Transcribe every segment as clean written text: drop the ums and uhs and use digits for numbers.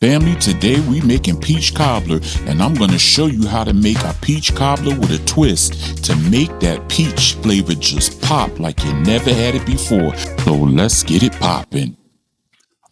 Family, today we making peach cobbler, and I'm going to show you how to make a peach cobbler with a twist to make that peach flavor just pop like you never had it before. So let's get it popping.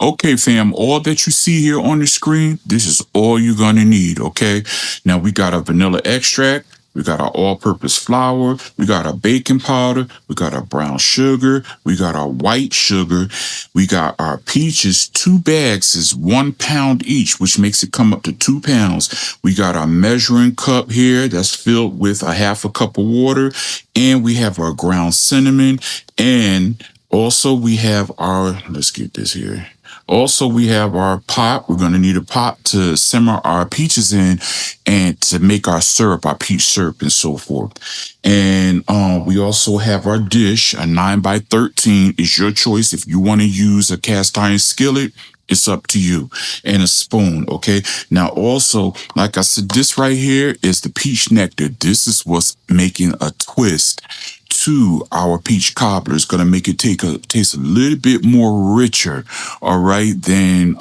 Okay, fam, all that you see here on the screen, this is all you're going to need, okay? Now, we got our vanilla extract, we got our all-purpose flour, we got our baking powder, we got our brown sugar, we got our white sugar, we got our peaches. 2 bags is 1 pound each, which makes it come up to 2 pounds. We got our measuring cup here that's filled with a 1/2 cup of water, and we have our ground cinnamon, and also we have our, let's get this here. Also, we have our pot. We're going to need a pot to simmer our peaches in and to make our syrup, our peach syrup and so forth. And we also have our dish, a 9x13 is your choice. If you want to use a cast iron skillet, it's up to you. And a spoon, okay? Now, also, like I said, this right here is the peach nectar. This is what's making a twist to our peach cobbler. Is going to make it taste a little bit more richer, all right, than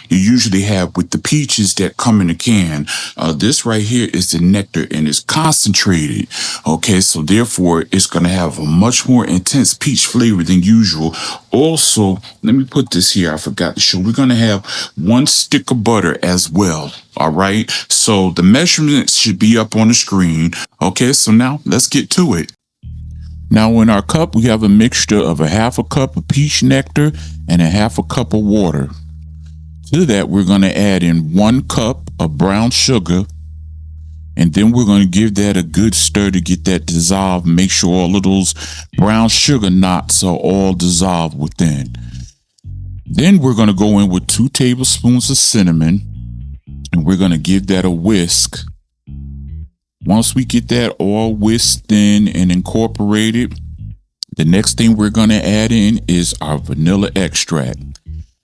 you usually have with the peaches that come in a can. This right here is the nectar, and it's concentrated, okay, so therefore it's going to have a much more intense peach flavor than usual. Also, let me put this here, I forgot to show, we're going to have 1 stick of butter as well, all right? So the measurements should be up on the screen, okay? So now let's get to it. Now in our cup, we have a mixture of a 1/2 cup of peach nectar and a 1/2 cup of water. To that, we're going to add in 1 cup of brown sugar, and then we're going to give that a good stir to get that dissolved. Make sure all of those brown sugar knots are all dissolved within. Then we're going to go in with 2 tablespoons of cinnamon, and we're going to give that a whisk. Once we get that all whisked in and incorporated, the next thing we're going to add in is our vanilla extract.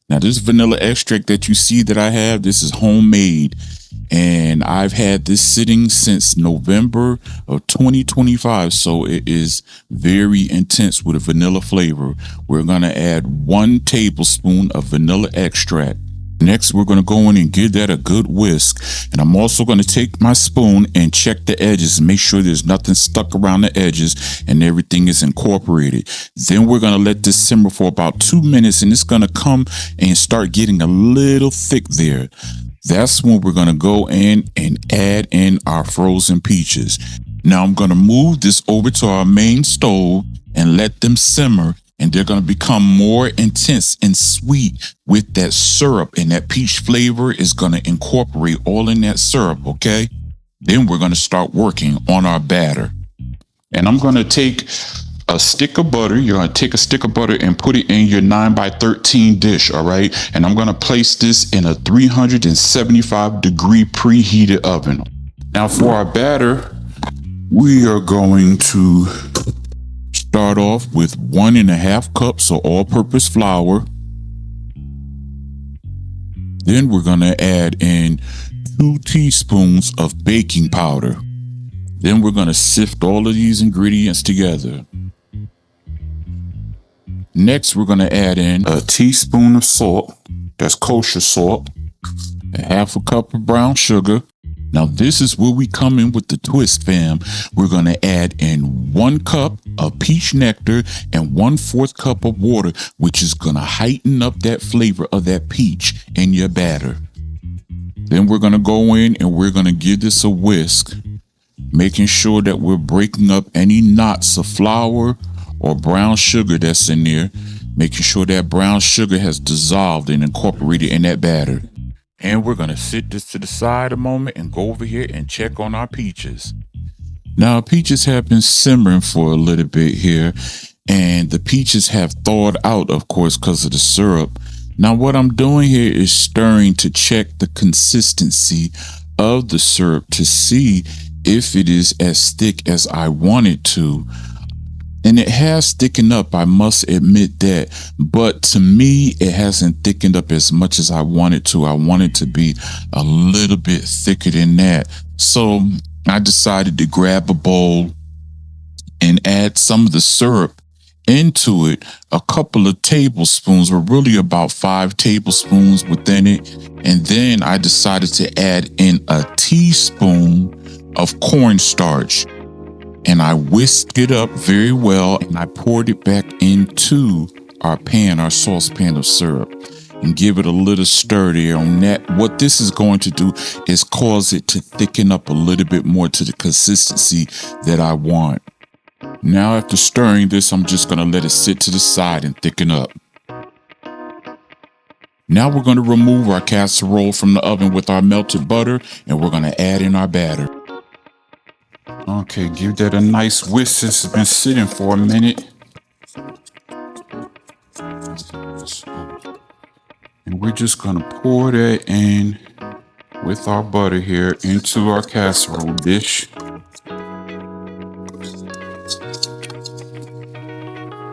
Now, this vanilla extract that you see that I have, this is homemade, and I've had this sitting since November of 2025, so it is very intense with a vanilla flavor. We're going to add 1 tablespoon of vanilla extract. Next, we're going to go in and give that a good whisk. And I'm also going to take my spoon and check the edges and make sure there's nothing stuck around the edges and everything is incorporated. Then we're going to let this simmer for about 2 minutes, and it's going to come and start getting a little thick there. That's when we're going to go in and add in our frozen peaches. Now I'm going to move this over to our main stove and let them simmer. And they're going to become more intense and sweet with that syrup, and that peach flavor is going to incorporate all in that syrup, okay? Then we're going to start working on our batter. And I'm going to take a stick of butter. You're going to take a stick of butter and put it in your 9x13 dish, all right? And I'm going to place this in a 375-degree preheated oven. Now for our batter, we are going to start off with 1.5 cups of all-purpose flour. Then we're going to add in 2 teaspoons of baking powder. Then we're going to sift all of these ingredients together. Next, we're going to add in a teaspoon of salt. That's kosher salt. A 1/2 cup of brown sugar. Now, this is where we come in with the twist, fam. We're going to add in 1 cup of peach nectar and 1/4 cup of water, which is going to heighten up that flavor of that peach in your batter. Then we're going to go in and we're going to give this a whisk, making sure that we're breaking up any knots of flour or brown sugar that's in there, making sure that brown sugar has dissolved and incorporated in that batter. And we're going to sit this to the side a moment and go over here and check on our peaches. Now, peaches have been simmering for a little bit here, and the peaches have thawed out, of course, because of the syrup. Now, what I'm doing here is stirring to check the consistency of the syrup to see if it is as thick as I want it to. And it has thickened up, I must admit that. But to me, it hasn't thickened up as much as I want it to. I want it to be a little bit thicker than that. So I decided to grab a bowl and add some of the syrup into it a couple of tablespoons, or really about 5 tablespoons within it. And then I decided to add in a teaspoon of cornstarch. And I whisked it up very well, and I poured it back into our pan, our saucepan of syrup, and give it a little stir there on that. What this is going to do is cause it to thicken up a little bit more to the consistency that I want. Now, after stirring this, I'm just going to let it sit to the side and thicken up. Now we're going to remove our casserole from the oven with our melted butter, and we're going to add in our batter. Okay, give that a nice whisk. This has been sitting for a minute. And we're just going to pour that in with our butter here into our casserole dish.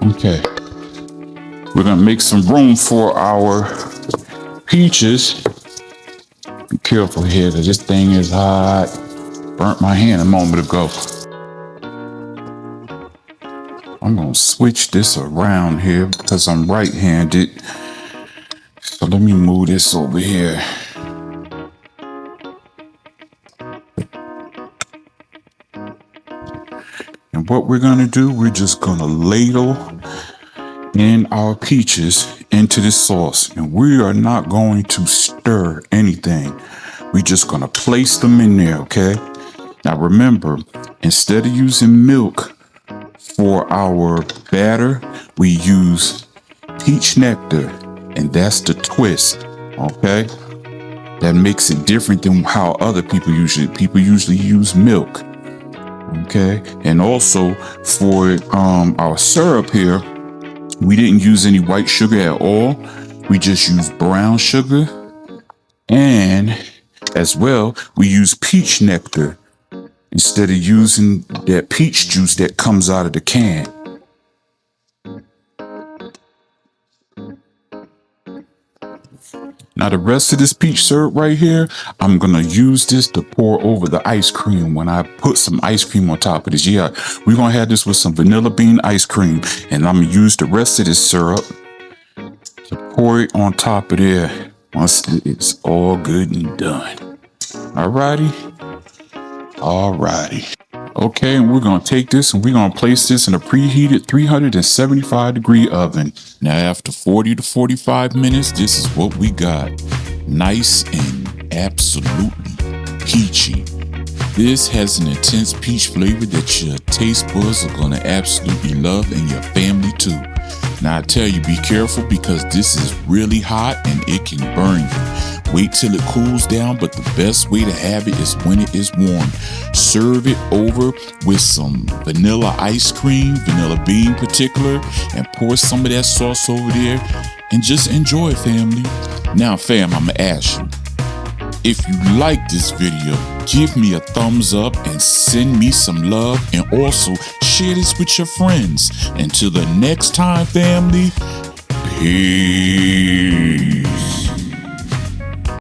Okay, we're going to make some room for our peaches. Be careful here, because this thing is hot. Burnt my hand a moment ago. I'm going to switch this around here because I'm right-handed. So let me move this over here. And what we're going to do, we're just going to ladle in our peaches into this sauce. And we are not going to stir anything. We're just going to place them in there, okay? Now remember, instead of using milk for our batter, we use peach-nectar, and that's the twist, okay? That makes it different than how other people usually use milk. Okay, and also for our syrup here, we didn't use any white sugar at all. We just used brown sugar, and as well, we use peach nectar instead of using that peach juice that comes out of the can. Now the rest of this peach syrup right here, I'm going to use this to pour over the ice cream when I put some ice cream on top of this. Yeah, we're going to have this with some vanilla bean ice cream, and I'm going to use the rest of this syrup to pour it on top of there once it's all good and done. Alrighty. Okay, and we're going to take this and we're going to place this in a preheated 375-degree oven. Now, after 40 to 45 minutes, this is what we got. Nice and absolutely peachy. This has an intense peach flavor that your taste buds are going to absolutely love, and your family too. Now, I tell you, be careful because this is really hot and it can burn you. Wait till it cools down, but the best way to have it is when it is warm. Serve it over with some vanilla ice cream, vanilla bean particular, and pour some of that sauce over there and just enjoy, family. Now, fam, I'm gonna ask you, if you like this video, give me a thumbs up and send me some love, and also share this with your friends. Until the next time, family, peace.